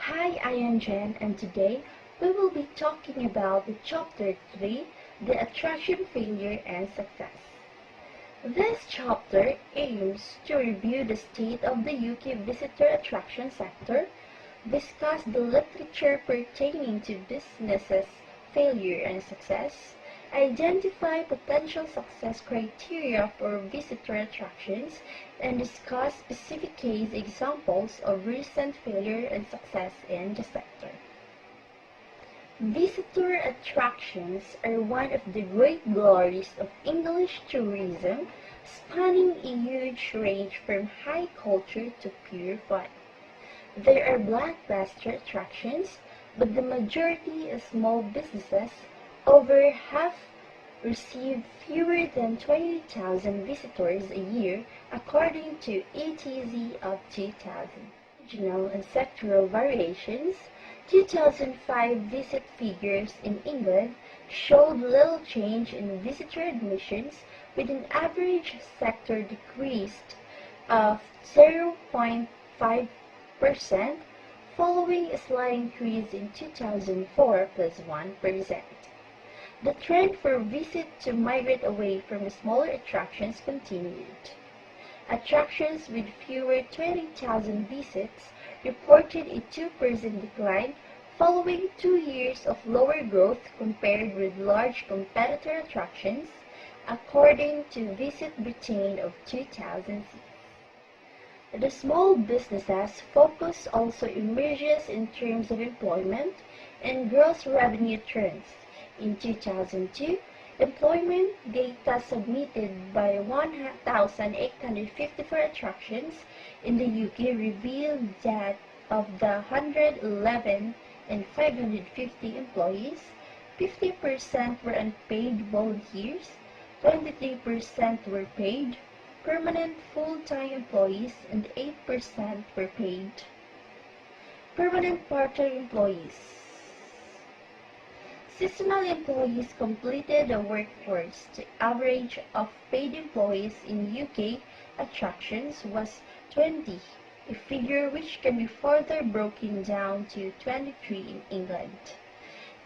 Hi, I am Jen, and today we will be talking about the Chapter 3, the Attraction, Failure, and Success. This chapter aims to review the state of the UK visitor attraction sector, discuss the literature pertaining to businesses' failure and success, identify potential success criteria for visitor attractions, and discuss specific case examples of recent failure and success in the sector. Visitor attractions are one of the great glories of English tourism, spanning a huge range from high culture to pure fun. There are blockbuster attractions, but the majority of small businesses, over half, receive fewer than 20,000 visitors a year, according to ETZ of 2000. Regional and sectoral variations. 2005 visit figures in England showed little change in visitor admissions, with an average sector decrease of 0.5%, following a slight increase in 2004 plus 1%. The trend for visits to migrate away from smaller attractions continued. Attractions with fewer 20,000 visits reported a 2% decline following 2 years of lower growth compared with large competitor attractions, according to Visit Britain of 2006. The small businesses focus also emerges in terms of employment and gross revenue trends. In 2002, employment data submitted by 1,854 attractions in the UK revealed that of the 111 and 550 employees, 50% were unpaid volunteers, 23% were paid, permanent full-time employees, and 8% were paid permanent part-time employees. Seasonal employees completed the workforce. The average of paid employees in UK attractions was 20, a figure which can be further broken down to 23 in England,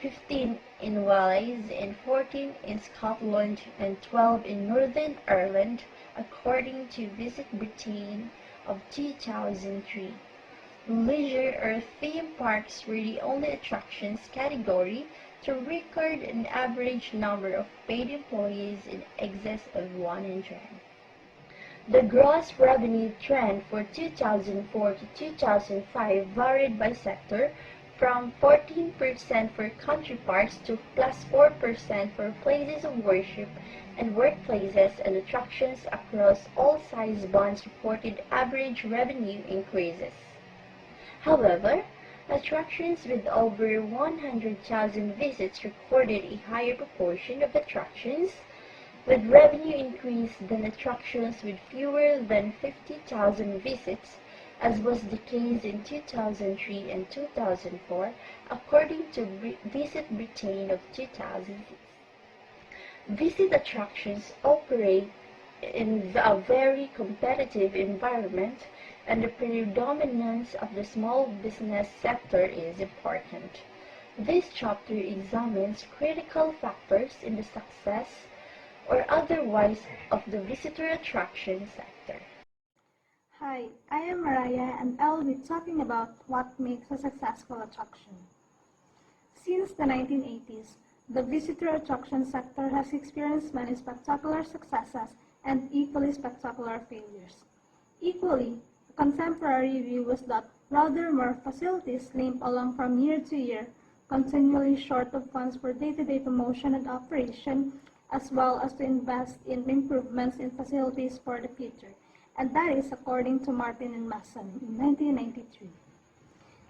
15 in Wales, and 14 in Scotland, and 12 in Northern Ireland, according to Visit Britain of 2003. Leisure or theme parks were the only attractions category to record an average number of paid employees in excess of 100. The gross revenue trend for 2004 to 2005 varied by sector, from 14% for country parks to plus 4% for places of worship and workplaces, and attractions across all size bands reported average revenue increases. However, attractions with over 100,000 visits recorded a higher proportion of attractions with revenue increase than attractions with fewer than 50,000 visits, as was the case in 2003 and 2004, according to Visit Britain of 2006. Visit attractions operate in a very competitive environment, and the predominance of the small business sector is important. This chapter examines critical factors in the success or otherwise of the visitor attraction sector. Hi, I am Mariah, and I will be talking about what makes a successful attraction. Since the 1980s, the visitor attraction sector has experienced many spectacular successes and equally spectacular failures. Equally, a contemporary view was that rather more facilities limp along from year to year, continually short of funds for day-to-day promotion and operation, as well as to invest in improvements in facilities for the future, and that is according to Martin and Masson in 1993.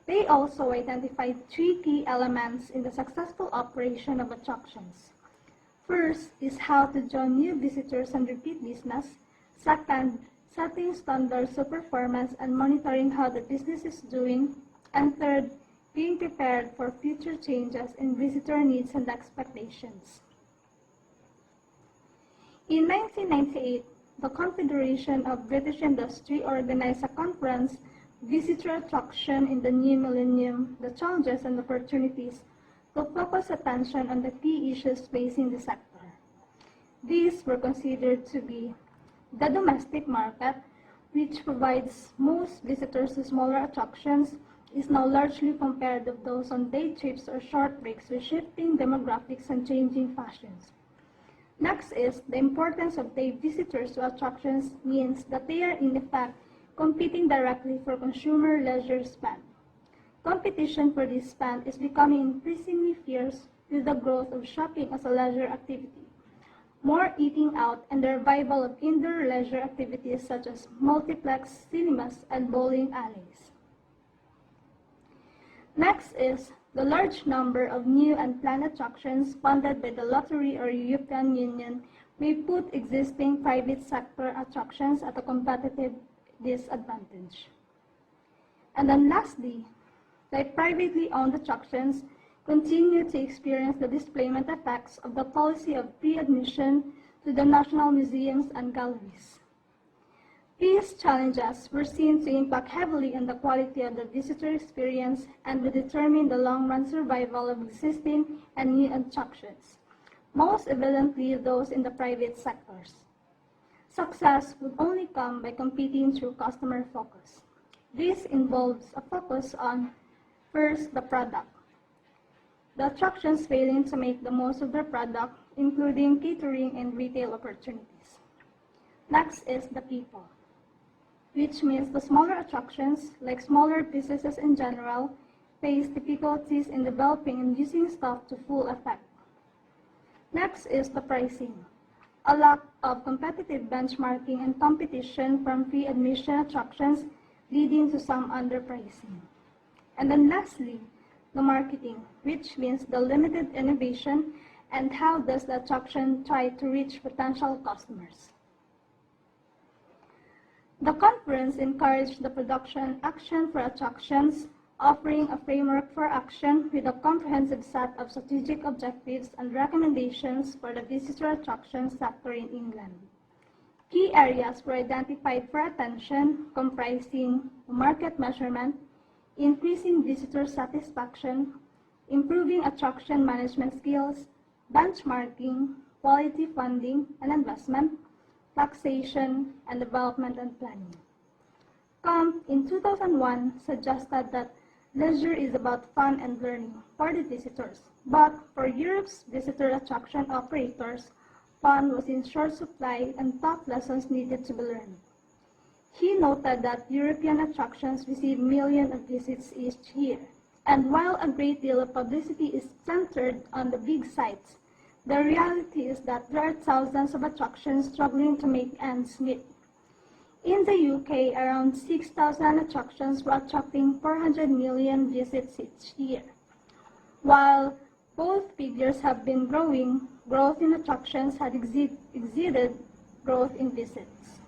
They also identified 3 key elements in the successful operation of attractions. First is how to draw new visitors and repeat business. Second, setting standards of performance and monitoring how the business is doing. And third, being prepared for future changes in visitor needs and expectations. In 1998, the Confederation of British Industry organized a conference visitor attraction in the new millennium, the challenges and opportunities, to focus attention on the key issues facing the sector. These were considered to be the domestic market, which provides most visitors to smaller attractions, is now largely compared with those on day trips or short breaks with shifting demographics and changing fashions. Next is the importance of day visitors to attractions means that they are in effect competing directly for consumer leisure spend. Competition for this spend is becoming increasingly fierce with the growth of shopping as a leisure activity, more eating out, and the revival of indoor leisure activities such as multiplex cinemas and bowling alleys. Next is the large number of new and planned attractions funded by the lottery or European Union may put existing private sector attractions at a competitive disadvantage. And then lastly, the privately owned attractions continue to experience the displacement effects of the policy of pre-admission to the national museums and galleries. These challenges were seen to impact heavily on the quality of the visitor experience and will determine the long-run survival of existing and new attractions, most evidently those in the private sectors. Success would only come by competing through customer focus. This involves a focus on, first, the product. The attractions failing to make the most of their product, including catering and retail opportunities. Next is the people, which means the smaller attractions, like smaller businesses in general, face difficulties in developing and using staff to full effect. Next is the pricing, a lack of competitive benchmarking and competition from pre-admission attractions leading to some underpricing. And then lastly, the marketing, which means the limited innovation and how does the attraction try to reach potential customers. The conference encouraged the production action for attractions, offering a framework for action with a comprehensive set of strategic objectives and recommendations for the visitor attraction sector in England. Key areas were identified for attention, comprising market measurement, increasing visitor satisfaction, improving attraction management skills, benchmarking, quality funding and investment, taxation, and development and planning. Camp in 2001 suggested that leisure is about fun and learning for the visitors, but for Europe's visitor attraction operators, fun was in short supply and tough lessons needed to be learned. He noted that European attractions receive millions of visits each year, and while a great deal of publicity is centered on the big sites, the reality is that there are thousands of attractions struggling to make ends meet. In the UK, around 6,000 attractions were attracting 400 million visits each year. While both figures have been growing, growth in attractions had exceeded growth in visits.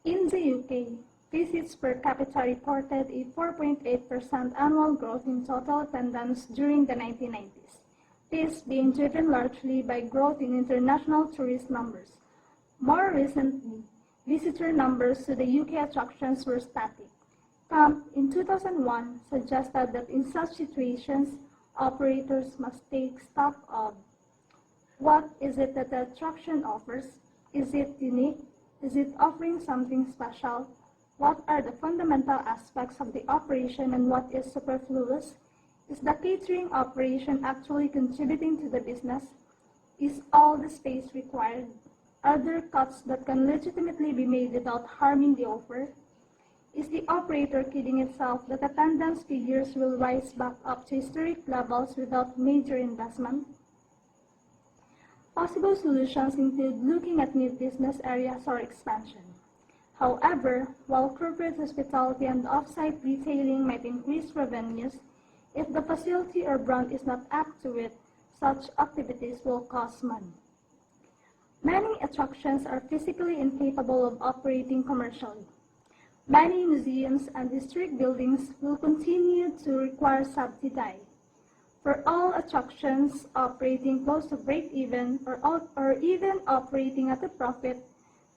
In the UK, visits per capita reported a 4.8% annual growth in total attendance during the 1990s, this being driven largely by growth in international tourist numbers. More recently, visitor numbers to the UK attractions were static. Camp in 2001 suggested that in such situations, operators must take stock of what is it that the attraction offers? Is it unique? Is it offering something special? What are the fundamental aspects of the operation and what is superfluous? Is the catering operation actually contributing to the business? Is all the space required? Are there cuts that can legitimately be made without harming the offer? Is the operator kidding itself that attendance figures will rise back up to historic levels without major investment? Possible solutions include looking at new business areas or expansion. However, while corporate hospitality and off-site retailing might increase revenues, if the facility or brand is not apt to it, such activities will cost money. Many attractions are physically incapable of operating commercially. Many museums and district buildings will continue to require subsidy. For all attractions operating close to break-even or even operating at a profit,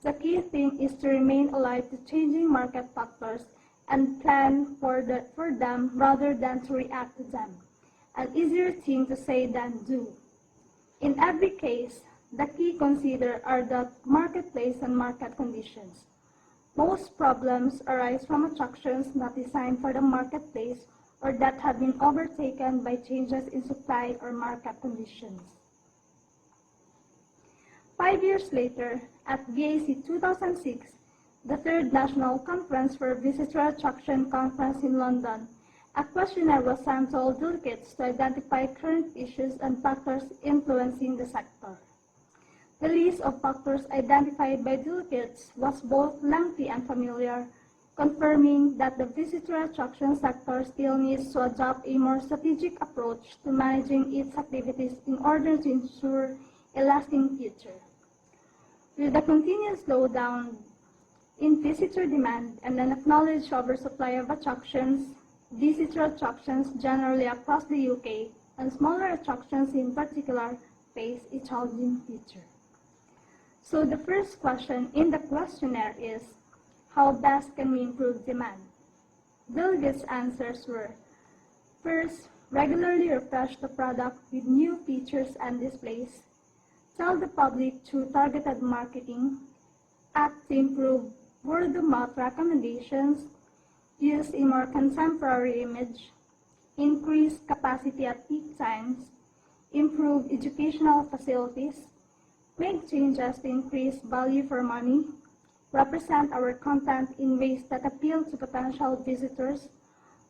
The key thing is to remain alive to changing market factors and plan for them rather than to react to them. An easier thing to say than do. In every case, the key considered are the marketplace and market conditions. Most problems arise from attractions not designed for the marketplace or that have been overtaken by changes in supply or market conditions. 5 years later, at BAC 2006, the third National Conference for Visitor Attraction Conference in London, a questionnaire was sent to all delegates to identify current issues and factors influencing the sector. The list of factors identified by delegates was both lengthy and familiar, confirming that the visitor attraction sector still needs to adopt a more strategic approach to managing its activities in order to ensure a lasting future. With the continued slowdown in visitor demand and an acknowledged oversupply of attractions, visitor attractions generally across the UK and smaller attractions in particular face a challenging future. So the first question in the questionnaire is, how best can we improve demand? Delegates' answers were, first, regularly refresh the product with new features and displays, tell the public through targeted marketing, act to improve word-of-mouth recommendations, use a more contemporary image, increase capacity at peak times, improve educational facilities, make changes to increase value for money, represent our content in ways that appeal to potential visitors,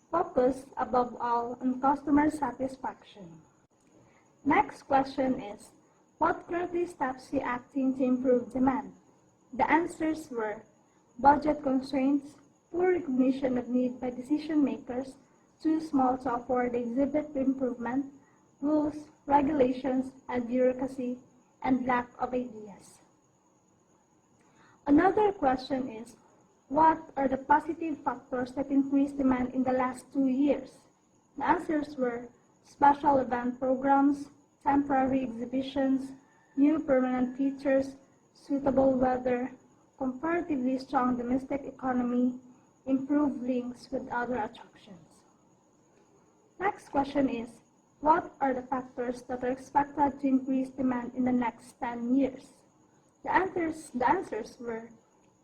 focus, above all, on customer satisfaction. Next question is, what currently steps are you acting to improve demand? The answers were budget constraints, poor recognition of need by decision makers, too small to afford exhibit improvement, rules, regulations, and bureaucracy, and lack of ideas. Another question is, what are the positive factors that increased demand in the last 2 years? The answers were special event programs, temporary exhibitions, new permanent features, suitable weather, comparatively strong domestic economy, improved links with other attractions. Next question is, what are the factors that are expected to increase demand in the next 10 years? The answers were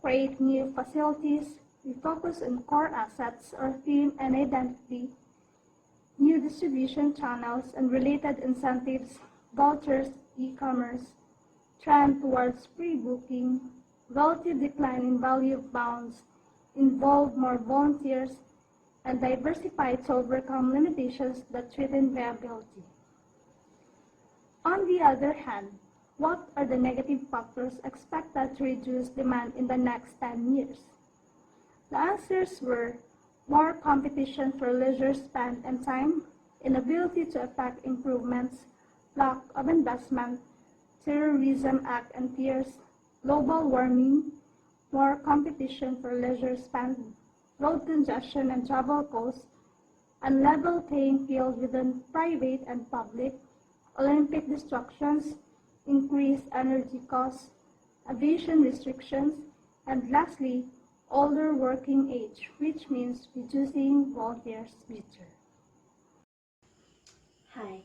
create new facilities, refocus on core assets or theme and identity, new distribution channels and related incentives, vouchers, e-commerce, trend towards pre-booking, relative decline in value of bounds, involve more volunteers, and diversify to overcome limitations that threaten viability. On the other hand, what are the negative factors expected to reduce demand in the next 10 years? The answers were more competition for leisure spend and time, inability to effect improvements, lack of investment, terrorism act and fears, global warming, more competition for leisure spend, road congestion and travel costs, unlevel playing field within private and public, Olympic distractions, increased energy costs, aviation restrictions, and lastly, older working age, which means reducing volunteers' future. Hi,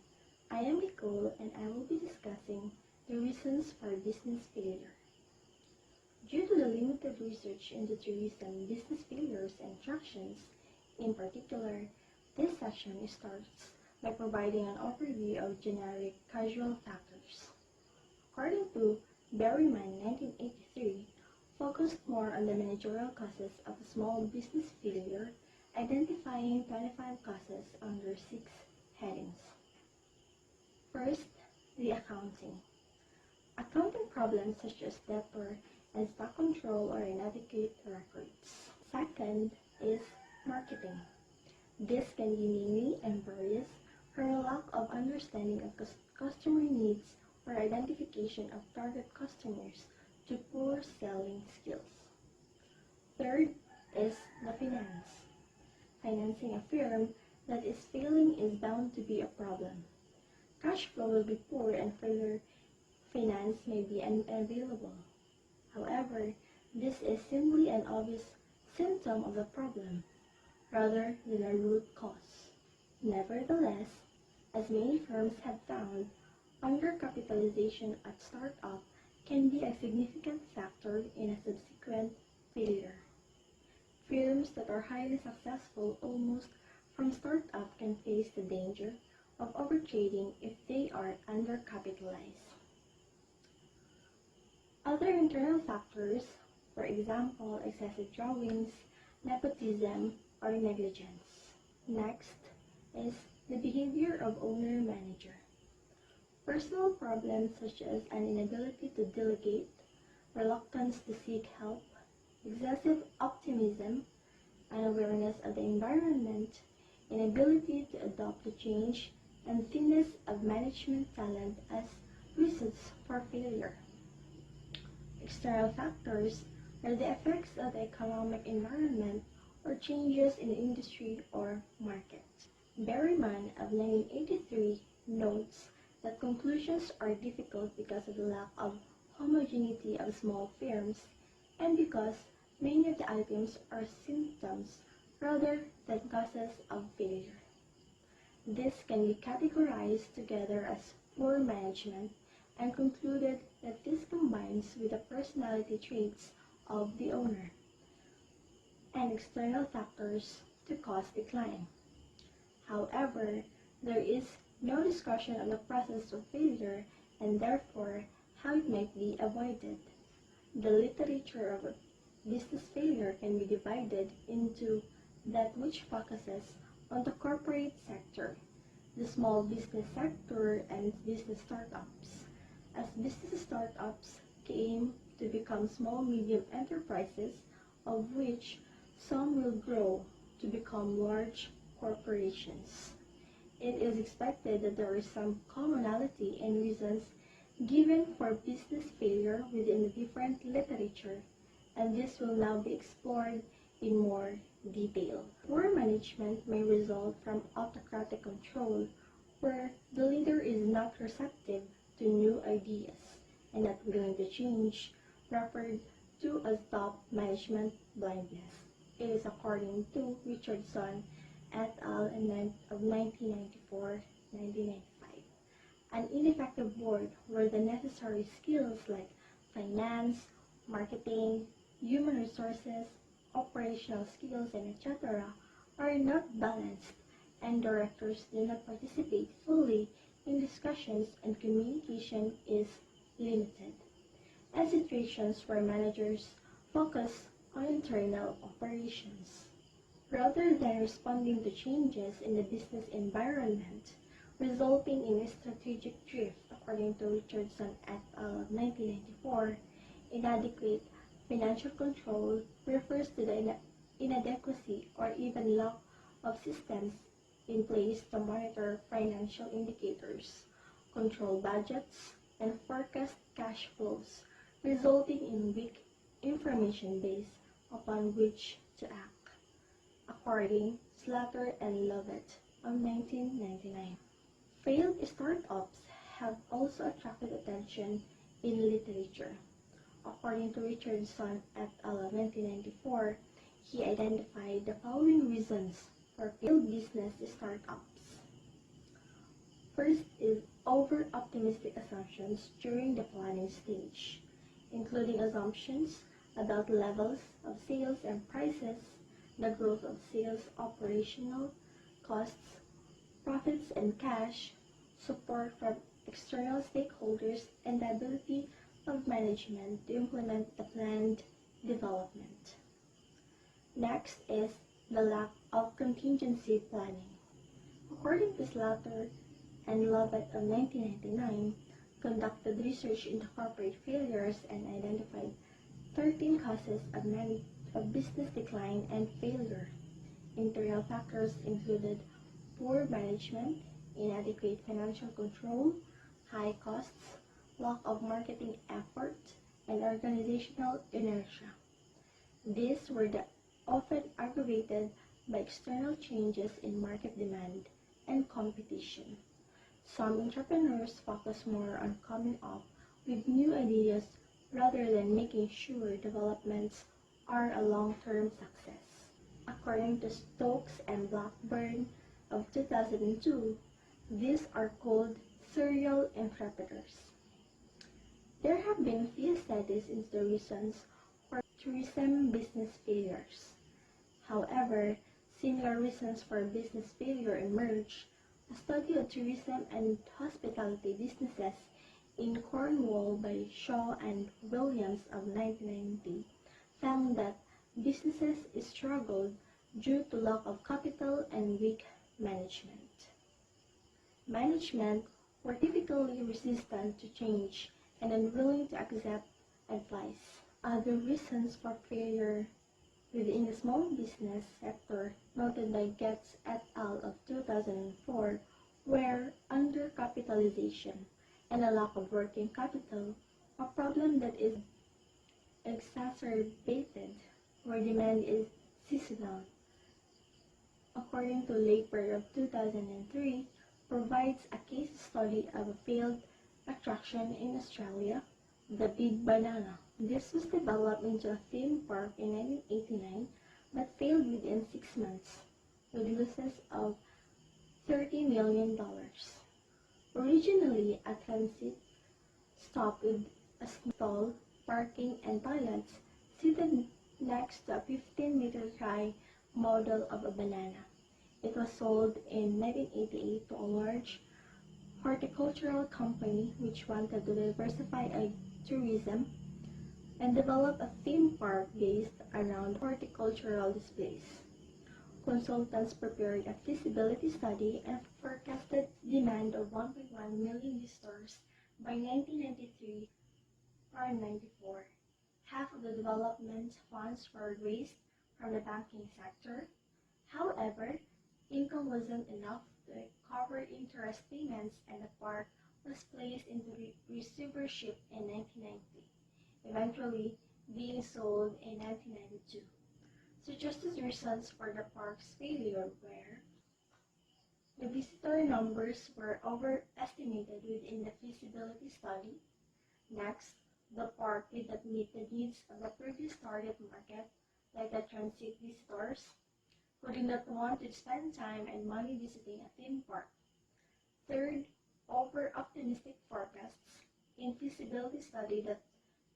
I am Nicole and I will be discussing the reasons for business failure. Due to the limited research into tourism business failures and attractions, in particular, this session starts by providing an overview of generic causal factors. According to Berryman 1983, focused more on the managerial causes of a small business failure, identifying 25 causes under 6 headings. First, the accounting. Accounting problems such as debtor and stock control or inadequate records. Second is marketing. This can be mainly and various from a lack of understanding of customer needs or identification of target customers to poor selling skills. Third is the finance. Financing a firm that is failing is bound to be a problem. Cash flow will be poor and further finance may be unavailable. However, this is simply an obvious symptom of the problem, rather than a root cause. Nevertheless, as many firms have found, undercapitalization at startup can be a significant factor in a subsequent failure. Firms that are highly successful almost from startup can face the danger of overtrading if they are undercapitalized. Other internal factors, for example, excessive drawings, nepotism, or negligence. Next is the behavior of owner-manager. Personal problems such as an inability to delegate, reluctance to seek help, excessive optimism, unawareness of the environment, inability to adapt to change, and thinness of management talent as reasons for failure. External factors are the effects of the economic environment or changes in the industry or market. Berryman of 1983 notes that conclusions are difficult because of the lack of homogeneity of small firms and because many of the items are symptoms rather than causes of failure. This can be categorized together as poor management and concluded that this combines with the personality traits of the owner and external factors to cause decline. However, there is no discussion on the process of failure and therefore how it might be avoided. The literature of business failure can be divided into that which focuses on the corporate sector, the small business sector, and business startups. As business startups came to become small-medium enterprises, of which some will grow to become large corporations. It is expected that there is some commonality in reasons given for business failure within the different literature, and this will now be explored in more detail. Poor management may result from autocratic control, where the leader is not receptive to new ideas and not willing to change, referred to as top management blindness. It is according to Richardson et al. Of 1994-1995. An ineffective board where the necessary skills like finance, marketing, human resources, operational skills, and etc. are not balanced and directors do not participate fully in discussions and communication is limited. And situations where managers focus on internal operations. Rather than responding to changes in the business environment, resulting in a strategic drift, according to Richardson et al. 1994, inadequate financial control refers to the inadequacy or even lack of systems in place to monitor financial indicators, control budgets, and forecast cash flows, resulting in weak information base upon which to act, according Slater and Lovett of 1999. Failed startups have also attracted attention in literature. According to Richardson et al. 1994, he identified the following reasons for failed business startups. First is over-optimistic assumptions during the planning stage, including assumptions about levels of sales and prices, the growth of sales, operational costs, profits and cash, support from external stakeholders, and the ability of management to implement the planned development. Next is the lack of contingency planning. According to Slater and Lovett of 1999, conducted research into corporate failures and identified 13 causes of business decline and failure. Internal factors included poor management, inadequate financial control, high costs, lack of marketing effort, and organizational inertia. These were often aggravated by external changes in market demand and competition. Some entrepreneurs focus more on coming up with new ideas rather than making sure developments are a long-term success. According to Stokes and Blackburn of 2002, these are called serial entrepreneurs. There have been few studies into the reasons for tourism business failures. However, similar reasons for business failure emerged. A study of tourism and hospitality businesses in Cornwall by Shaw and Williams of 1990 found that businesses struggled due to lack of capital and weak management. Management were typically resistant to change and unwilling to accept advice. Other reasons for failure within the small business sector, noted by Getz et al. Of 2004, were undercapitalization and a lack of working capital, a problem that is exacerbated where demand is seasonal. According to Laper of 2003, provides a case study of a failed attraction in Australia, the Big Banana. This was developed into a theme park in 1989 but failed within 6 months, with losses of $30 million. Originally a transit stop with a stall, parking, and toilets seated next to a 15-meter high model of a banana. It was sold in 1988 to a large horticultural company which wanted to diversify tourism and develop a theme park based around horticultural displays. Consultants prepared a feasibility study and forecasted demand of 1.1 million visitors by 1993 or 94. Half of the development funds were raised from the banking sector. However, income wasn't enough to cover interest payments and the park was placed into receivership in 1990, eventually being sold in 1992. Suggested reasons for the park's failure were the visitor numbers were overestimated within the feasibility study. Next, the park did not meet the needs of the previous target market, like the transit visitors, who did not want to spend time and money visiting a theme park. Third, over-optimistic forecasts in feasibility study that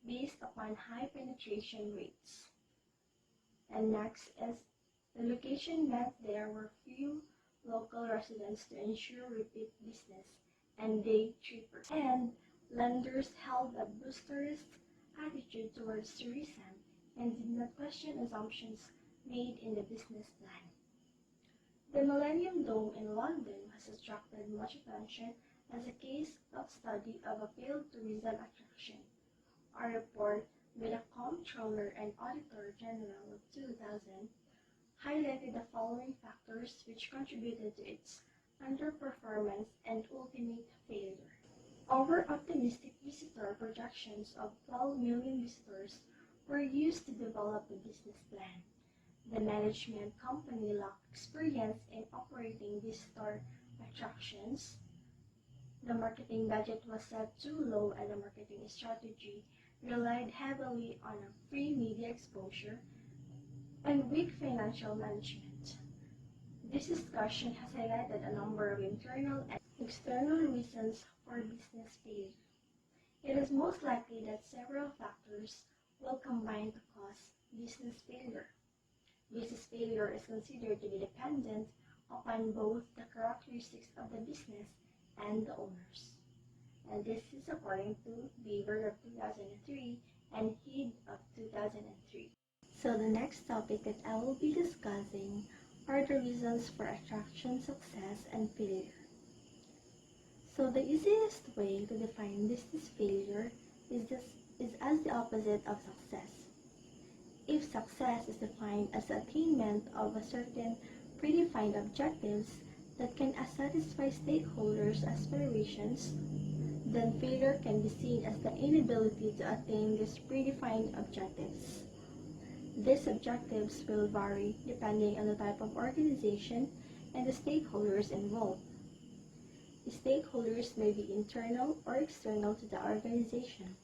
based upon high penetration rates. And next is the location meant there were few local residents to ensure repeat business and day trippers. And lenders held a boosterist attitude towards tourism and did not question assumptions made in the business plan. The Millennium Dome in London has attracted much attention as a case of study of a failed tourism attraction. A report by the Comptroller and Auditor General of 2000 highlighted the following factors which contributed to its underperformance and ultimate failure. Over-optimistic visitor projections of 12 million visitors were used to develop the business plan. The management company lacked experience in operating visitor attractions. The marketing budget was set too low and the marketing strategy relied heavily on a free media exposure and weak financial management. This discussion has highlighted a number of internal and external reasons for business failure. It is most likely that several factors will combine to cause business failure. Business failure is considered to be dependent upon both the characteristics of the business and the owners. And this is according to Beaver of 2003 and Heed of 2003. So the next topic that I will be discussing are the reasons for attraction success and failure. So the easiest way to define business failure is as the opposite of success. If success is defined as the attainment of a certain predefined objectives that can satisfy stakeholders' aspirations, then failure can be seen as the inability to attain these predefined objectives. These objectives will vary depending on the type of organization and the stakeholders involved. The stakeholders may be internal or external to the organization.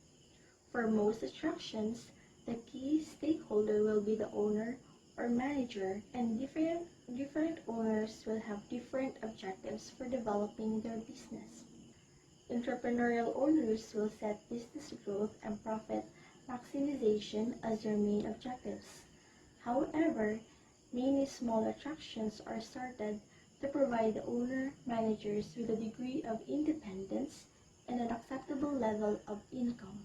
For most attractions, the key stakeholder will be the owner or manager, and different owners will have different objectives for developing their business. Entrepreneurial owners will set business growth and profit maximization as their main objectives. However, many small attractions are started to provide the owner-managers with a degree of independence and an acceptable level of income.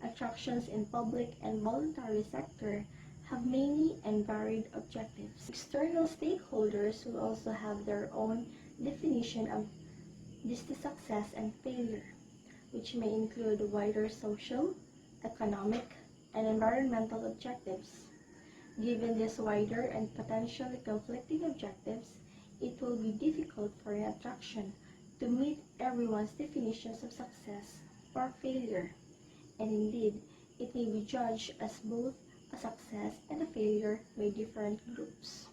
Attractions in public and voluntary sector have many and varied objectives. External stakeholders will also have their own definition of business success and failure, which may include wider social, economic, and environmental objectives. Given these wider and potentially conflicting objectives, it will be difficult for an attraction to meet everyone's definitions of success or failure, and indeed, it may be judged as both a success and a failure by different groups,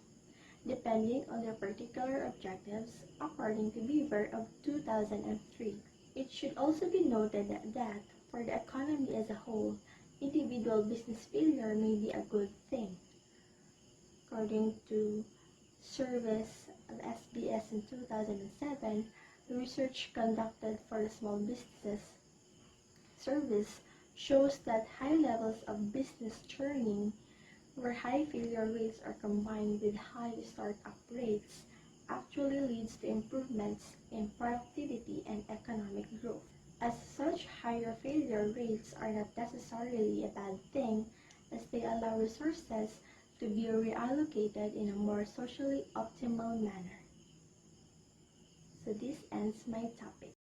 depending on their particular objectives, according to Beaver of 2003. It should also be noted that for the economy as a whole, individual business failure may be a good thing. According to Service of SBS in 2007, the research conducted for the Small Businesses Service shows that high levels of business churning, where high failure rates are combined with high startup rates, actually leads to improvements in productivity and economic growth. As such, higher failure rates are not necessarily a bad thing, as they allow resources to be reallocated in a more socially optimal manner. So this ends my topic.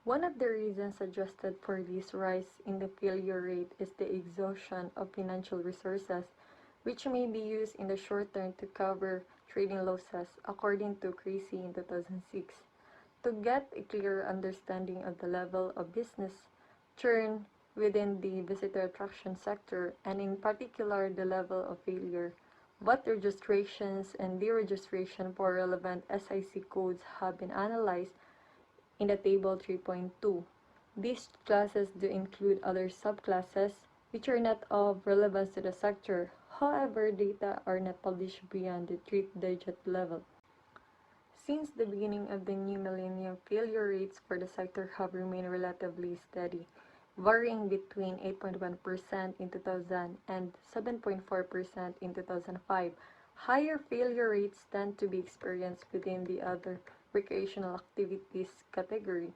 One of the reasons suggested for this rise in the failure rate is the exhaustion of financial resources, which may be used in the short term to cover trading losses, according to Creasy in 2006. To get a clearer understanding of the level of business churn within the visitor attraction sector, and in particular the level of failure, both registrations and deregistration for relevant SIC codes have been analyzed in the table 3.2. These classes do include other subclasses which are not of relevance to the sector. However, data are not published beyond the 3-digit level. Since the beginning of the new millennium, failure rates for the sector have remained relatively steady, varying between 8.1% in 2000 and 7.4% in 2005. Higher failure rates tend to be experienced within the other recreational activities category,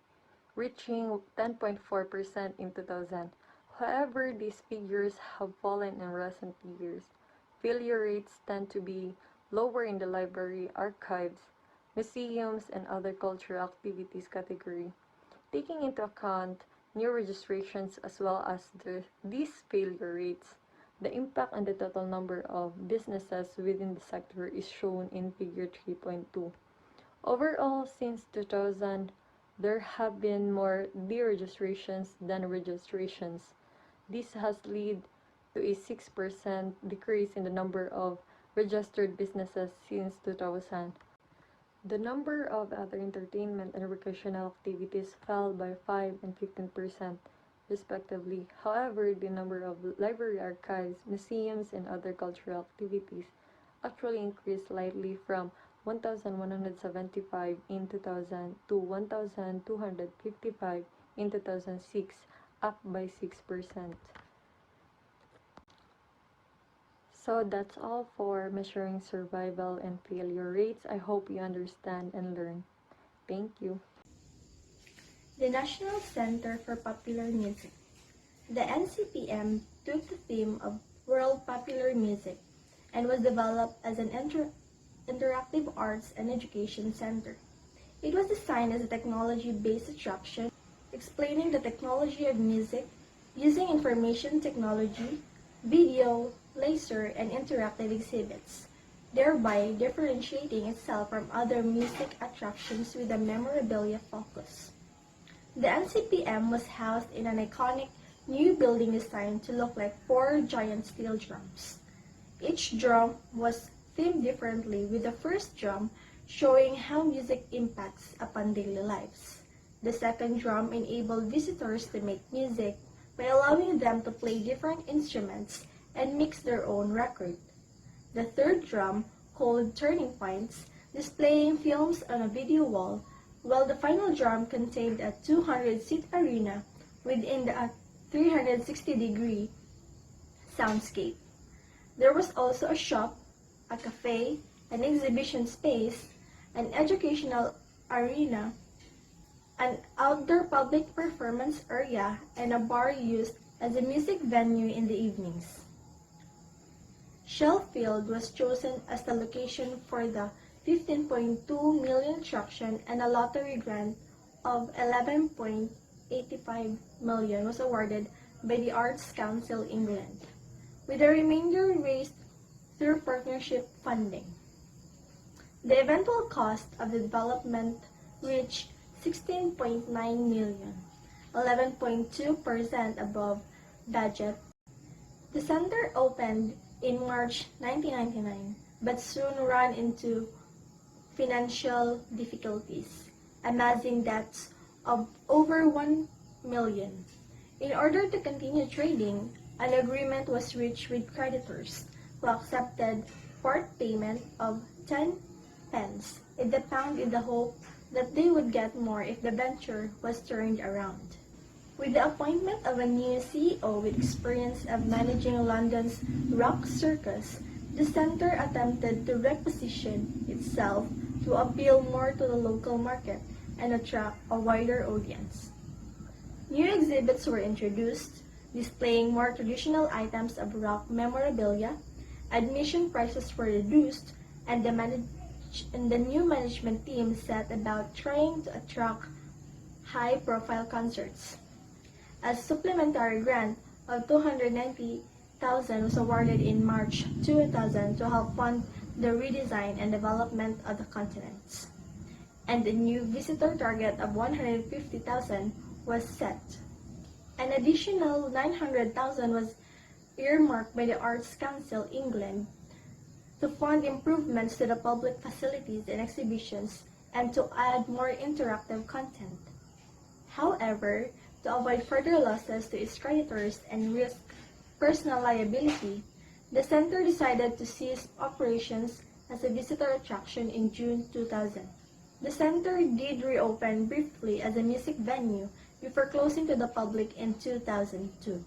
reaching 10.4% in 2000. However, these figures have fallen in recent years. Failure rates tend to be lower in the library, archives, museums, and other cultural activities category. Taking into account new registrations as well as these failure rates, the impact on the total number of businesses within the sector is shown in figure 3.2. Overall, since 2000, there have been more deregistrations than registrations. This has led to a 6% decrease in the number of registered businesses since 2000. The number of other entertainment and recreational activities fell by 5 and 15%, respectively. However, the number of library archives, museums, and other cultural activities actually increased slightly from 1,175 in 2000 to 1,255 in 2006, up by 6%. So that's all for measuring survival and failure rates. I hope you understand and learn. Thank you. The National Center for Popular Music. The NCPM took the theme of World Popular Music and was developed as an interactive arts and education center. It was designed as a technology-based attraction, explaining the technology of music using information technology, video, laser, and interactive exhibits, thereby differentiating itself from other music attractions with a memorabilia focus. The NCPM was housed in an iconic new building designed to look like 4 giant steel drums. Each drum was themed differently, with the first drum showing how music impacts upon daily lives, The second drum enabled visitors to make music by allowing them to play different instruments and mix their own record. The third drum, called turning points, displaying films on a video wall, while the final drum contained a 200-seat arena within a 360-degree soundscape. There was also a shop, a cafe, an exhibition space, an educational arena, an outdoor public performance area, and a bar used as a music venue in the evenings. Sheffield was chosen as the location for the 15.2 million attraction, and a lottery grant of 11.85 million was awarded by the Arts Council England, with the remainder raised through partnership funding. The eventual cost of the development reached 16.9 million, 11.2% above budget. The center opened in March 1999, but soon ran into financial difficulties, amassing debts of over 1 million. In order to continue trading, an agreement was reached with creditors, who accepted part payment of 10 pence in the pound in the hope that they would get more if the venture was turned around. With the appointment of a new CEO with experience of managing London's rock circus, the center attempted to reposition itself to appeal more to the local market and attract a wider audience. New exhibits were introduced, displaying more traditional items of rock memorabilia. Admission prices were reduced, and the new management team set about trying to attract high-profile concerts. A supplementary grant of 290,000 was awarded in March 2000 to help fund the redesign and development of the continents, and a new visitor target of 150,000 was set. An additional 900,000 was earmarked by the Arts Council England to fund improvements to the public facilities and exhibitions and to add more interactive content. However, to avoid further losses to its creditors and risk personal liability, the center decided to cease operations as a visitor attraction in June 2000. The center did reopen briefly as a music venue before closing to the public in 2002.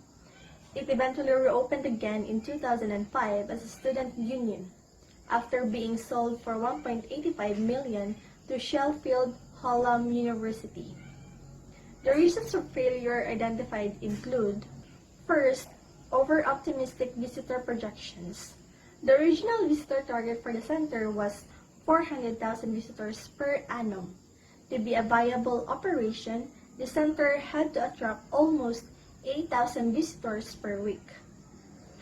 It eventually reopened again in 2005 as a student union, after being sold for 1.85 million to Sheffield Hallam University. The reasons for failure identified include: first, over-optimistic visitor projections. The original visitor target for the center was 400,000 visitors per annum. To be a viable operation, the center had to attract almost 8,000 visitors per week.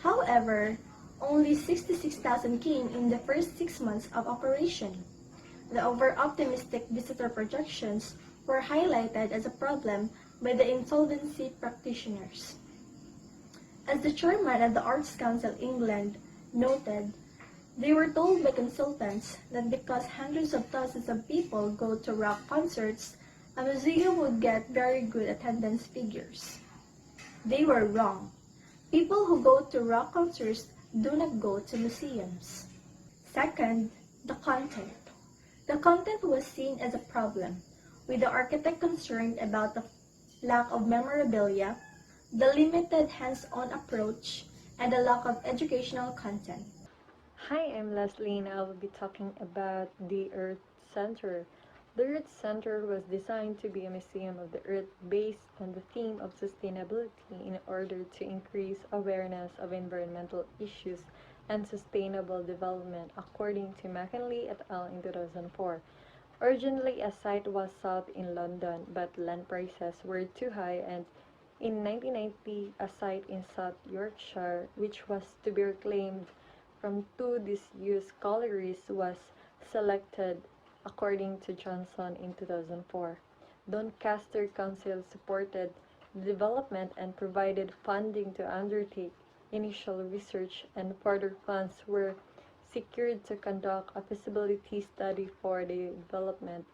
However, only 66,000 came in the first 6 months of operation. The over-optimistic visitor projections were highlighted as a problem by the insolvency practitioners. As the chairman of the Arts Council England noted, they were told by consultants that because hundreds of thousands of people go to rock concerts, a museum would get very good attendance figures. They were wrong. People who go to rock concerts do not go to museums. Second, the content. The content was seen as a problem, with the architect concerned about the lack of memorabilia, the limited hands-on approach, and the lack of educational content. Hi, I'm Leslie and I will be talking about the Earth Center. The Earth Center was designed to be a museum of the Earth based on the theme of sustainability in order to increase awareness of environmental issues and sustainable development, according to McKinley et al. In 2004. Originally, a site was sought in London, but land prices were too high, and in 1990, a site in South Yorkshire, which was to be reclaimed from two disused collieries, was selected, according to Johnson in 2004. Doncaster Council supported the development and provided funding to undertake initial research, and further funds were secured to conduct a feasibility study for the development.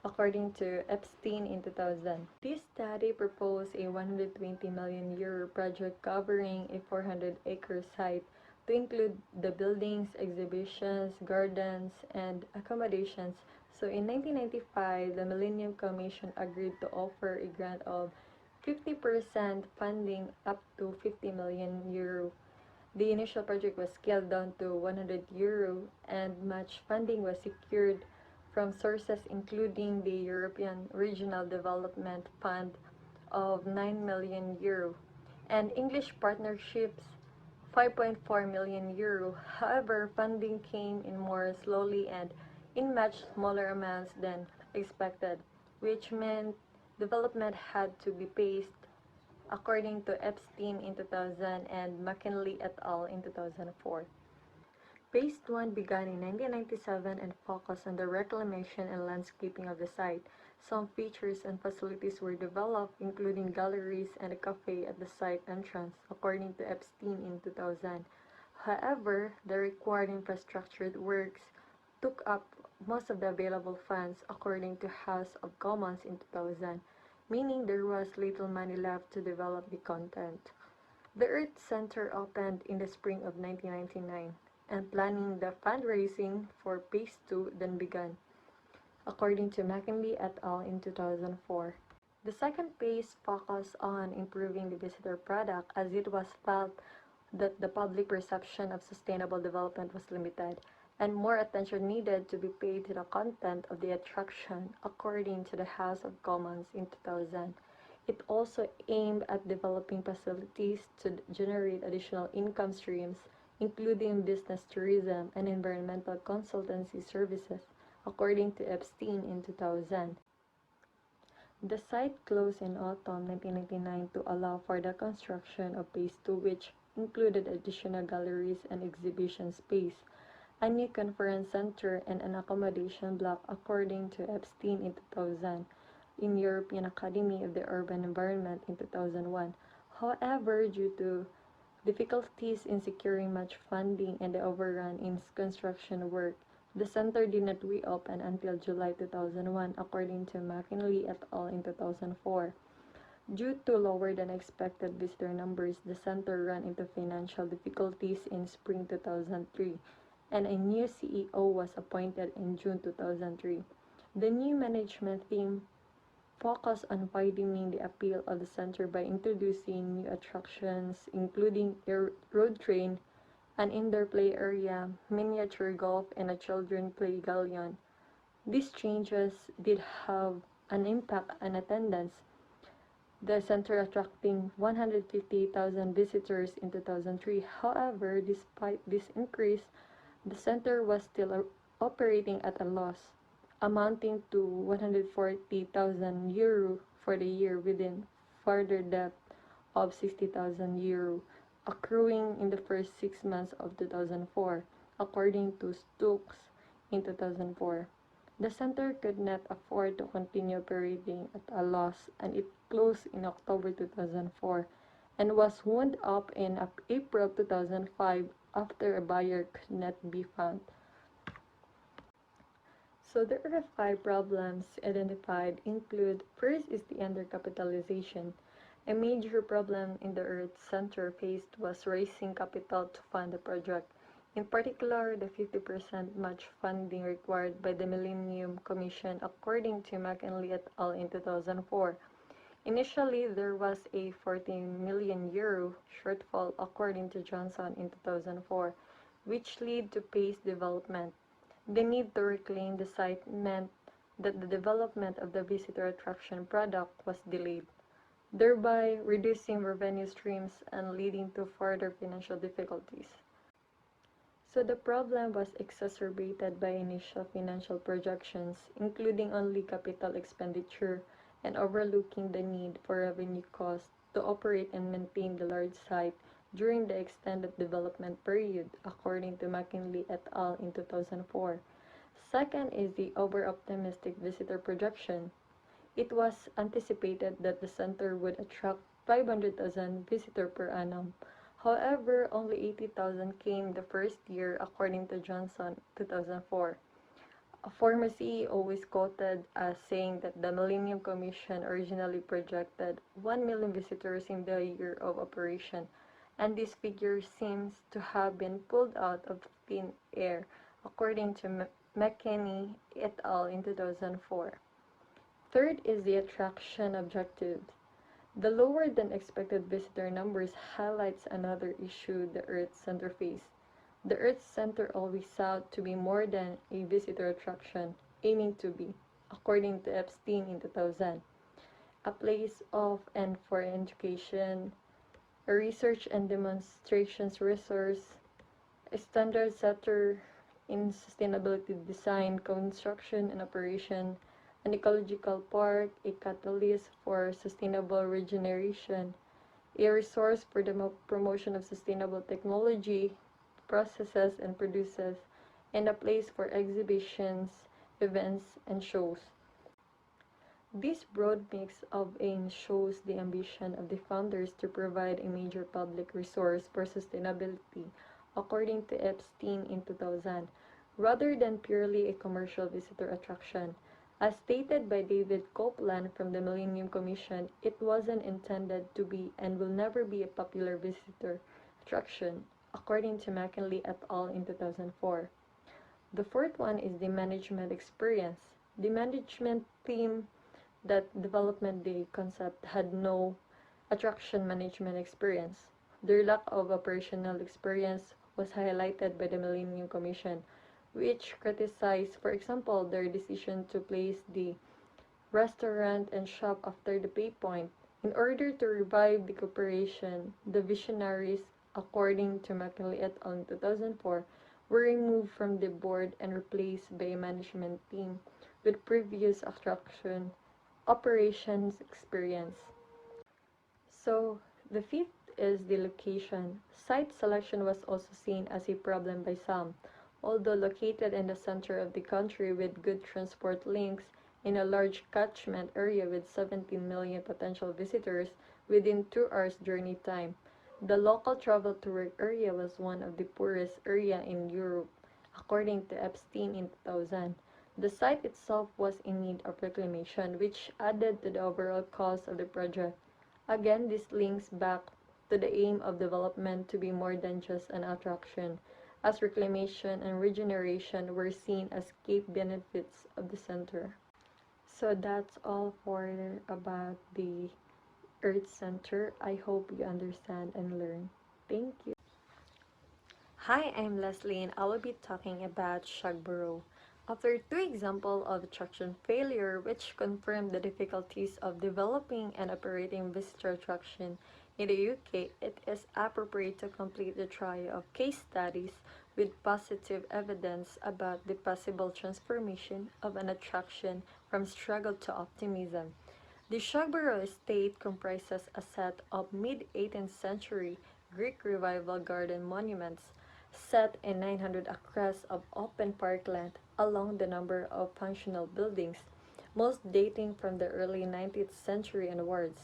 according to Epstein in 2000. This study proposed a 120 million euro project covering a 400-acre site to include the buildings, exhibitions, gardens, and accommodations. So in 1995, the Millennium Commission agreed to offer a grant of 50% funding up to 50 million euro. The initial project was scaled down to 100 euro, and much funding was secured from sources including the European Regional Development Fund of 9 million euro and English partnerships 5.4 million euro. However, funding came in more slowly and in much smaller amounts than expected, which meant development had to be paced according to Epstein in 2000 and McKinley et al. In 2004. Phase 1 began in 1997 and focused on the reclamation and landscaping of the site. Some features and facilities were developed, including galleries and a cafe at the site entrance, according to Epstein in 2000. However, the required infrastructure works took up most of the available funds, according to House of Commons in 2000, meaning there was little money left to develop the content. The Earth Center opened in the spring of 1999, and planning the fundraising for Phase 2 then began, according to McKinley et al. In 2004. The second phase focused on improving the visitor product as it was felt that the public perception of sustainable development was limited and more attention needed to be paid to the content of the attraction, according to the House of Commons in 2000. It also aimed at developing facilities to generate additional income streams, including business tourism and environmental consultancy services, according to Epstein in 2000. The site closed in autumn 1999 to allow for the construction of Phase 2, which included additional galleries and exhibition space, a new conference center, and an accommodation block, according to Epstein in 2000. In European Academy of the Urban Environment in 2001. However, due to difficulties in securing much funding and the overrun in construction work, the center did not reopen until July 2001, according to McKinley et al. In 2004. Due to lower than expected visitor numbers, the center ran into financial difficulties in spring 2003, and a new CEO was appointed in June 2003. The new management team focus on widening the appeal of the center by introducing new attractions, including a road train, an indoor play area, miniature golf, and a children play galleon. These changes did have an impact on attendance, the center attracting 150,000 visitors in 2003. However, despite this increase, the center was still operating at a loss, amounting to 140,000 euro for the year, within further debt of 60,000 euro accruing in the first 6 months of 2004, according to Stokes in 2004. The center could not afford to continue operating at a loss, and it closed in October 2004 and was wound up in April 2005 after a buyer could not be found. So there are 5 problems identified include: first is the undercapitalization. A major problem in the Earth Center faced was raising capital to fund the project. In particular, the 50% match funding required by the Millennium Commission, according to McKinley et al. In 2004. Initially, there was a 40 million euro shortfall, according to Johnson in 2004, which led to paced development. The need to reclaim the site meant that the development of the visitor attraction product was delayed, thereby reducing revenue streams and leading to further financial difficulties. So the problem was exacerbated by initial financial projections, including only capital expenditure and overlooking the need for revenue costs to operate and maintain the large site during the extended development period, according to McKinley et al. In 2004. Second is the over-optimistic visitor projection. It was anticipated that the center would attract 500,000 visitors per annum. However, only 80,000 came the first year, according to Johnson 2004. A former CEO is quoted as saying that the Millennium Commission originally projected 1 million visitors in the year of operation, and this figure seems to have been pulled out of thin air, according to McKinney et al. In 2004. Third is the attraction objectives. The lower than expected visitor numbers highlights another issue the Earth Center faced. The Earth Center always sought to be more than a visitor attraction, aiming to be, according to Epstein in 2000, a place of and for education, a research and demonstrations resource, a standard setter in sustainability design, construction, and operation, an ecological park, a catalyst for sustainable regeneration, a resource for the promotion of sustainable technology, processes, and produces, and a place for exhibitions, events, and shows. This broad mix of aims shows the ambition of the founders to provide a major public resource for sustainability, according to Epstein in 2000, rather than purely a commercial visitor attraction. As stated by David Copeland from the Millennium Commission, it wasn't intended to be and will never be a popular visitor attraction, according to McKinley et al. In 2004. The fourth one is the management experience. The management team that developed the concept had no attraction management experience. Their lack of operational experience was highlighted by the Millennium Commission, which criticized, for example, their decision to place the restaurant and shop after the pay point. In order to revive the corporation, the visionaries, according to McKinley et al. In 2004, were removed from the board and replaced by a management team with previous attraction operations experience. So, the fifth is the location. Site selection was also seen as a problem by some. Although located in the center of the country with good transport links in a large catchment area with 17 million potential visitors within 2 hours journey time, the local travel to work area was one of the poorest area in Europe, according to Epstein in 2000. The site itself was in need of reclamation, which added to the overall cost of the project. Again, this links back to the aim of development to be more than just an attraction, as reclamation and regeneration were seen as key benefits of the center. So that's all for about the Earth Center. I hope you understand and learn. Thank you. Hi, I'm Leslie and I will be talking about Shagborough. After two examples of attraction failure which confirm the difficulties of developing and operating visitor attraction in the UK, it is appropriate to complete the trio of case studies with positive evidence about the possible transformation of an attraction from struggle to optimism. The Shagborough estate comprises a set of mid-18th century Greek Revival garden monuments set in 900 acres of open parkland along the number of functional buildings, most dating from the early 19th century onwards.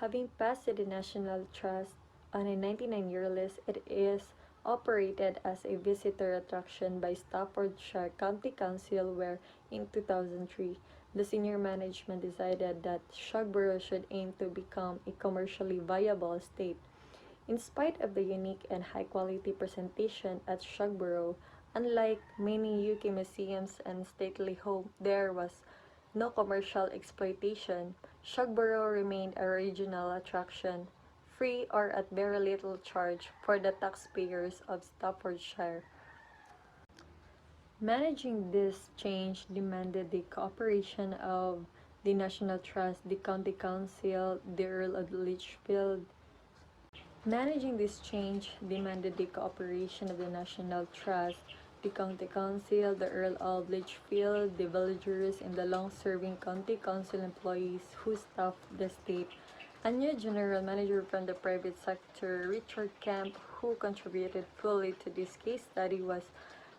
Having passed the National Trust on a 99-year lease, it is operated as a visitor attraction by Staffordshire County Council, where in 2003, the senior management decided that Shagborough should aim to become a commercially viable estate. In spite of the unique and high-quality presentation at Shagborough, unlike many UK museums and stately homes, there was no commercial exploitation. Shagborough remained a regional attraction, free or at very little charge for the taxpayers of Staffordshire. Managing this change demanded the cooperation of the National Trust, the County Council, the Earl of Lichfield. Managing this change demanded the cooperation of the National Trust, the County Council, the Earl of Lichfield, the villagers, and the long-serving County Council employees who staffed the estate. A new general manager from the private sector, Richard Kemp, who contributed fully to this case study, was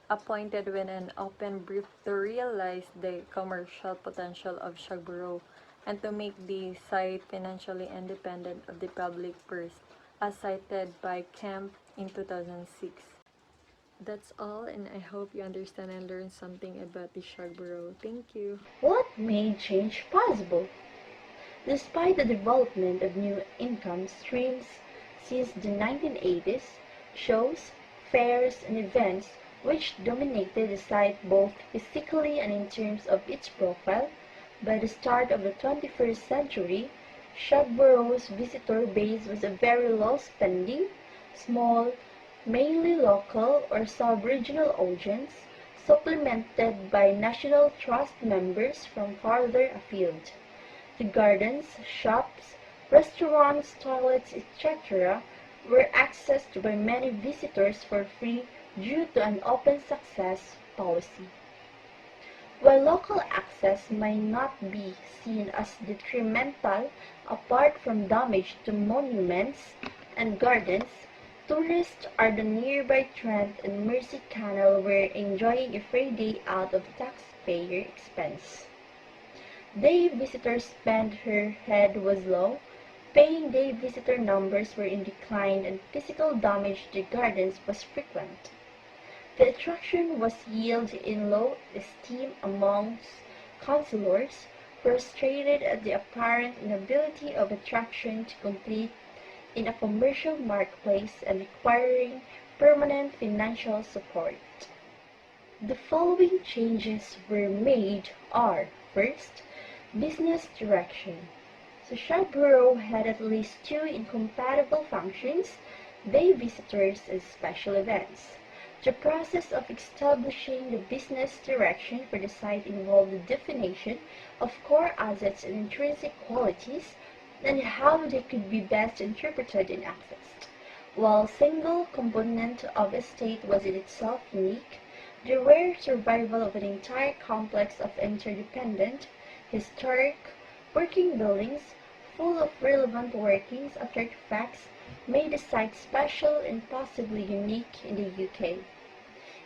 appointed when an open brief to realize the commercial potential of Shagborough and to make the site financially independent of the public purse, as cited by Kemp in 2006. That's all, and I hope you understand and learn something about the Shagborough. Thank you. What made change possible? Despite the development of new income streams since the 1980s, shows, fairs, and events which dominated the site both physically and in terms of its profile, by the start of the 21st century, Shogborough's visitor base was a very low-spending, small, mainly local or sub-regional audience, supplemented by National Trust members from farther afield. The gardens, shops, restaurants, toilets, etc. were accessed by many visitors for free due to an open success policy. While local access may not be seen as detrimental apart from damage to monuments and gardens, tourists at the nearby Trent and Mersey Canal were enjoying a free day out of taxpayer expense. Day visitor spend per head was low, paying day visitor numbers were in decline, and physical damage to gardens was frequent. The attraction was held in low esteem amongst councillors, frustrated at the apparent inability of attraction to compete in a commercial marketplace and requiring permanent financial support. The following changes were made are: first, business direction. So Scarborough had at least two incompatible functions: day visitors and special events. The process of establishing the business direction for the site involved the definition of core assets and intrinsic qualities and how they could be best interpreted and accessed. While single component of a state was in itself unique, the rare survival of an entire complex of interdependent, historic, working buildings full of relevant workings of artifacts made the site special and possibly unique in the UK.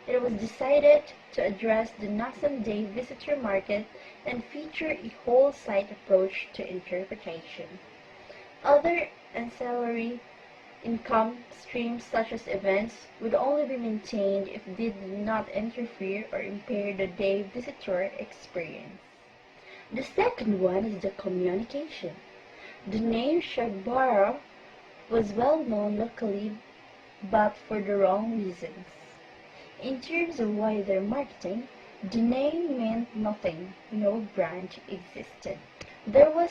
It was decided to address the nascent day visitor market and feature a whole site approach to interpretation. Other ancillary income streams such as events would only be maintained if they did not interfere or impair the day visitor experience. The second one is the communication. The name Shagbara was well known locally, but for the wrong reasons. In terms of wider marketing, the name meant nothing, no brand existed. There was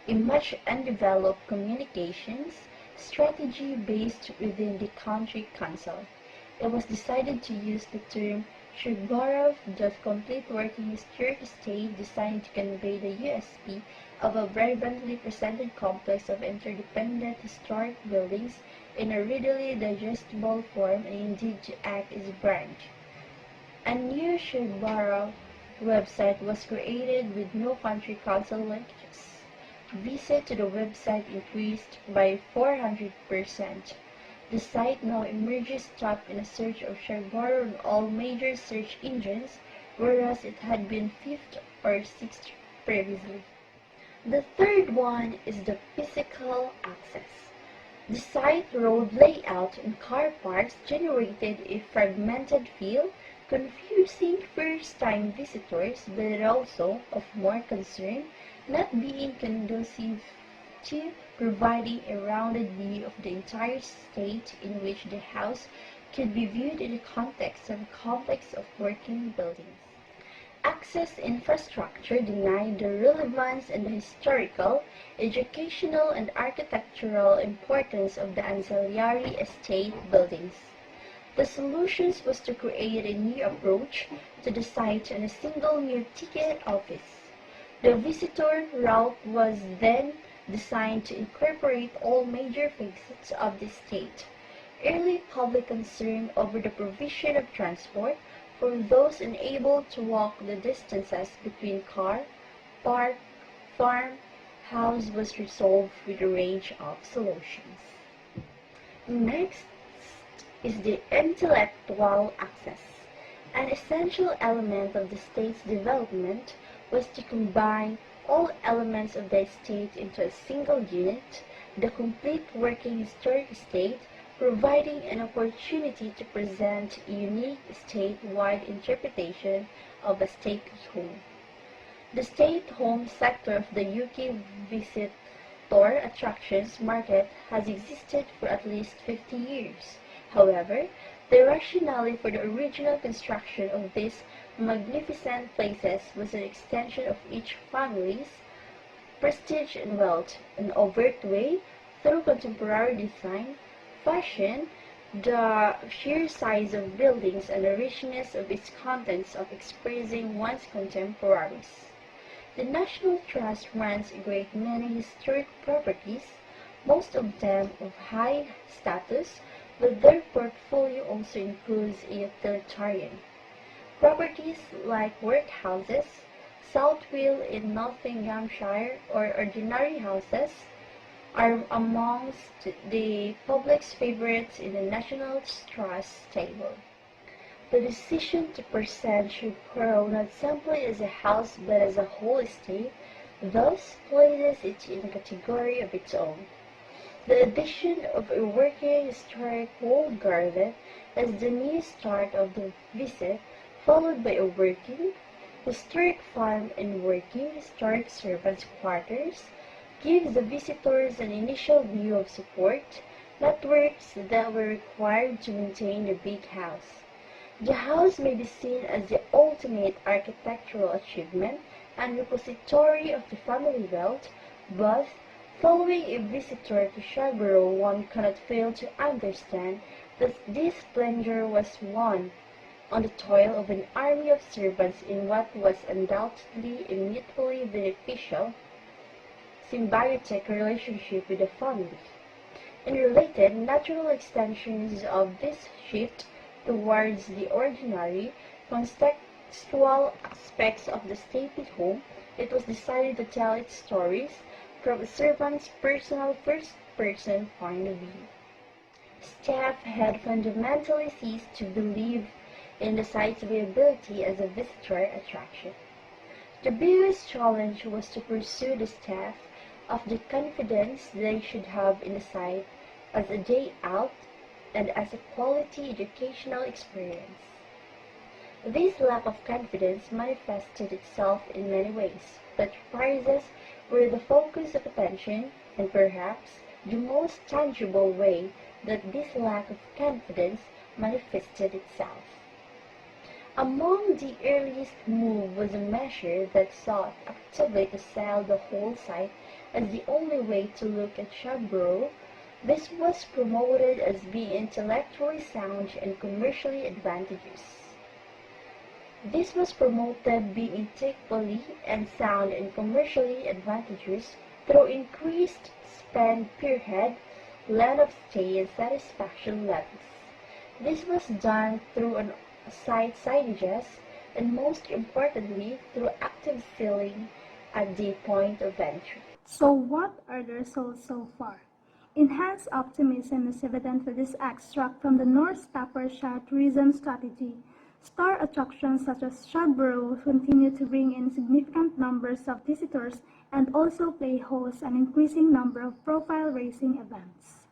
a much undeveloped communications strategy based within the country council. It was decided to use the term Shagbara, the complete working historic estate, designed to convey the USP of a vibrantly presented complex of interdependent historic buildings in a readily digestible form and indeed to act as a brand. A new Shagbara website was created with no country council linkages. Visit to the website increased by 400%. The site now emerges top in a search of Shagbara on all major search engines, whereas it had been 5th or 6th previously. The third one is the physical access. The site, road layout, and car parks generated a fragmented feel, confusing first-time visitors, but also of more concern, not being conducive to providing a rounded view of the entire state in which the house could be viewed in the context of a complex of working buildings. Access infrastructure denied the relevance and the historical, educational, and architectural importance of the ancillary estate buildings. The solution was to create a new approach to the site and a single new ticket office. The visitor route was then designed to incorporate all major facets of the state. Early public concern over the provision of transport for those unable to walk the distances between car, park, farm, house was resolved with a range of solutions. Next is the intellectual access. An essential element of the state's development was to combine all elements of the estate into a single unit, the complete working historic estate, providing an opportunity to present a unique statewide interpretation of a stately home. The stay-at-home sector of the UK visitor attractions market has existed for at least 50 years. However, the rationale for the original construction of these magnificent places was an extension of each family's prestige and wealth, an overt way, through contemporary design, fashion, the sheer size of buildings and the richness of its contents of expressing one's contemporaries. The National Trust runs a great many historic properties, most of them of high status, but their portfolio also includes a utilitarian. Properties like workhouses, Southwell in Nottinghamshire, or ordinary houses are amongst the public's favorites in the National Trust table. The decision to present Shipro not simply as a house but as a whole estate thus places it in a category of its own. The addition of a working historic walled garden as the new start of the visit, followed by a working historic farm and working historic servants' quarters, gives the visitors an initial view of support networks that were required to maintain the big house. The house may be seen as the ultimate architectural achievement and repository of the family wealth, but following a visitor to Scarborough, one cannot fail to understand that this splendor was won on the toil of an army of servants in what was undoubtedly a mutually beneficial, symbiotic relationship with the family. In related natural extensions of this shift towards the ordinary, contextual aspects of the stately home, it was decided to tell its stories from a servant's personal first-person point of view. Staff had fundamentally ceased to believe in the site's viability as a visitor attraction. The biggest challenge was to pursue the staff of the confidence they should have in the site as a day out and as a quality educational experience. This lack of confidence manifested itself in many ways, but prices were the focus of attention, and perhaps the most tangible way that this lack of confidence manifested itself. Among the earliest moves was a measure that sought actively to sell the whole site as the only way to look at Scarborough. This was promoted as being intellectually sound and commercially advantageous. This was promoted being intellectually and sound and commercially advantageous through increased spend per head, length of stay, and satisfaction levels. This was done through an site signages and most importantly through active selling at the point of entry. So what are the results so far? Enhanced optimism is evident for this extract from the North Staffordshire tourism strategy. Star attractions such as Scarborough continue to bring in significant numbers of visitors and also play host an increasing number of profile-raising events.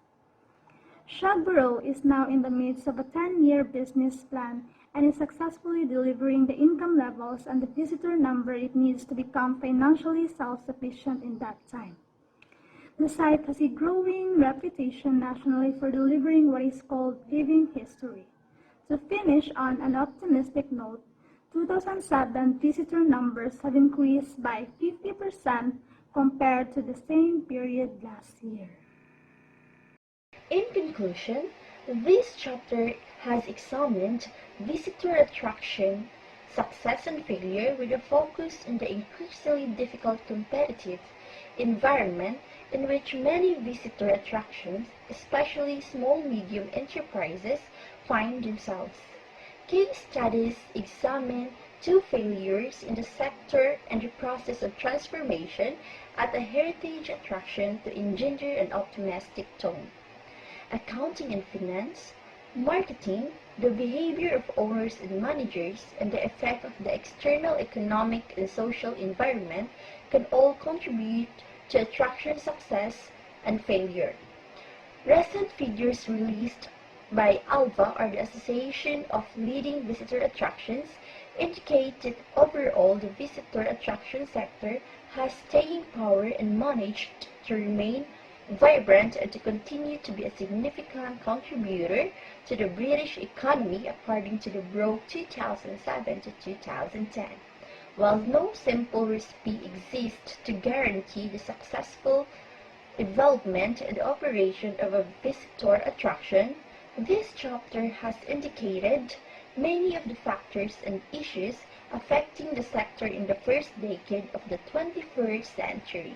Scarborough is now in the midst of a 10-year business plan and is successfully delivering the income levels and the visitor number it needs to become financially self-sufficient in that time. The site has a growing reputation nationally for delivering what is called living history. To finish on an optimistic note, 2007 visitor numbers have increased by 50% compared to the same period last year. In conclusion, this chapter has examined visitor attraction, success and failure with a focus on the increasingly difficult competitive environment in which many visitor attractions, especially small-medium enterprises, find themselves. Case studies examine two failures in the sector and the process of transformation at a heritage attraction to engender an optimistic tone. Accounting and finance, marketing, the behavior of owners and managers, and the effect of the external economic and social environment can all contribute to attraction success and failure. Recent figures released by ALVA, or the Association of Leading Visitor Attractions, indicate that overall the visitor attraction sector has staying power and managed to remain vibrant and to continue to be a significant contributor to the British economy according to the Broad 2007 to 2010. While no simple recipe exists to guarantee the successful development and operation of a visitor attraction, this chapter has indicated many of the factors and issues affecting the sector in the first decade of the 21st century.